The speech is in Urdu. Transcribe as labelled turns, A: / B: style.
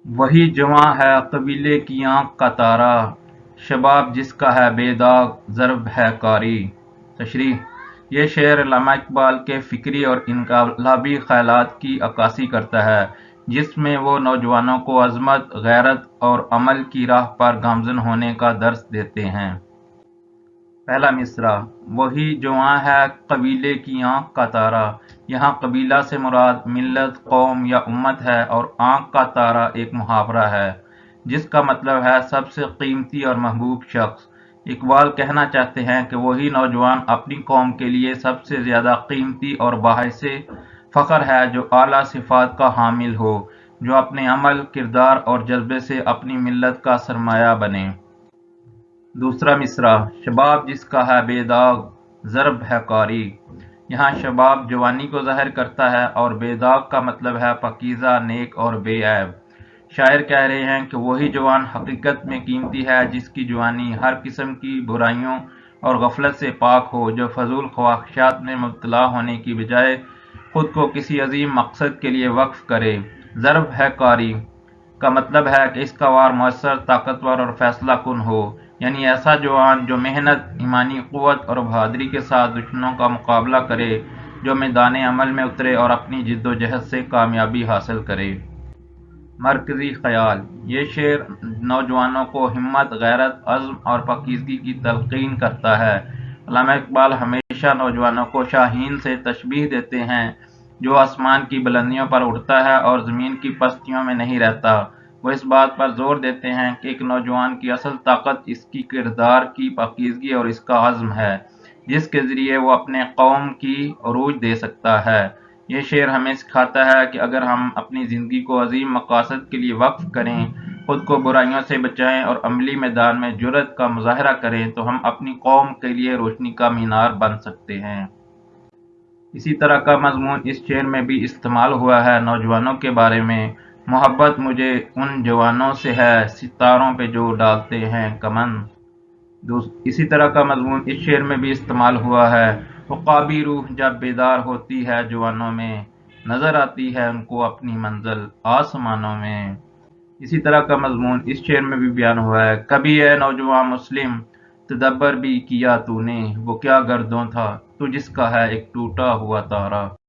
A: وہی جواں ہے قبیلے کی آنکھ کا تارا، شباب جس کا ہے بے داغ ضرب ہے کاری۔ تشریح: یہ شعر علامہ اقبال کے فکری اور انقلابی خیالات کی عکاسی کرتا ہے، جس میں وہ نوجوانوں کو عظمت، غیرت اور عمل کی راہ پر گامزن ہونے کا درس دیتے ہیں۔ پہلا مصرع: وہی جواں ہے قبیلے کی آنکھ کا تارا۔ یہاں قبیلہ سے مراد ملت، قوم یا امت ہے اور آنکھ کا تارا ایک محاورہ ہے، جس کا مطلب ہے سب سے قیمتی اور محبوب شخص۔ اقبال کہنا چاہتے ہیں کہ وہی نوجوان اپنی قوم کے لیے سب سے زیادہ قیمتی اور باعث فخر ہے جو اعلیٰ صفات کا حامل ہو، جو اپنے عمل، کردار اور جذبے سے اپنی ملت کا سرمایہ بنے۔ دوسرا مصرع: شباب جس کا ہے بے داغ ضرب ہے کاری۔ یہاں شباب جوانی کو ظاہر کرتا ہے اور بے داغ کا مطلب ہے پاکیزہ، نیک اور بے عیب۔ شاعر کہہ رہے ہیں کہ وہی جوان حقیقت میں قیمتی ہے جس کی جوانی ہر قسم کی برائیوں اور غفلت سے پاک ہو، جو فضول خواہشات میں مبتلا ہونے کی بجائے خود کو کسی عظیم مقصد کے لیے وقف کرے۔ ضرب ہے کاری کا مطلب ہے کہ اس کا وار مؤثر، طاقتور اور فیصلہ کن ہو، یعنی ایسا جوان جو محنت، ایمانی قوت اور بہادری کے ساتھ دشمنوں کا مقابلہ کرے، جو میدان عمل میں اترے اور اپنی جد و جہد سے کامیابی حاصل کرے۔ مرکزی خیال: یہ شعر نوجوانوں کو ہمت، غیرت، عزم اور پاکیزگی کی تلقین کرتا ہے۔ علامہ اقبال ہمیشہ نوجوانوں کو شاہین سے تشبیہ دیتے ہیں، جو آسمان کی بلندیوں پر اڑتا ہے اور زمین کی پستیوں میں نہیں رہتا۔ وہ اس بات پر زور دیتے ہیں کہ ایک نوجوان کی اصل طاقت اس کی کردار کی پاکیزگی اور اس کا عزم ہے، جس کے ذریعے وہ اپنے قوم کی عروج دے سکتا ہے۔ یہ شعر ہمیں سکھاتا ہے کہ اگر ہم اپنی زندگی کو عظیم مقاصد کے لیے وقف کریں، خود کو برائیوں سے بچائیں اور عملی میدان میں جرأت کا مظاہرہ کریں تو ہم اپنی قوم کے لیے روشنی کا مینار بن سکتے ہیں۔ اسی طرح کا مضمون اس شعر میں بھی استعمال ہوا ہے نوجوانوں کے بارے میں: محبت مجھے ان جوانوں سے ہے، ستاروں پہ جو ڈالتے ہیں کمند۔ اسی طرح کا مضمون اس شعر میں بھی استعمال ہوا ہے: عقابی روح جب بیدار ہوتی ہے جوانوں میں، نظر آتی ہے ان کو اپنی منزل آسمانوں میں۔ اسی طرح کا مضمون اس شعر میں بھی بیان ہوا ہے: کبھی اے نوجوان مسلم تدبر بھی کیا تو نے، وہ کیا گردوں تھا تو جس کا ہے ایک ٹوٹا ہوا تارا۔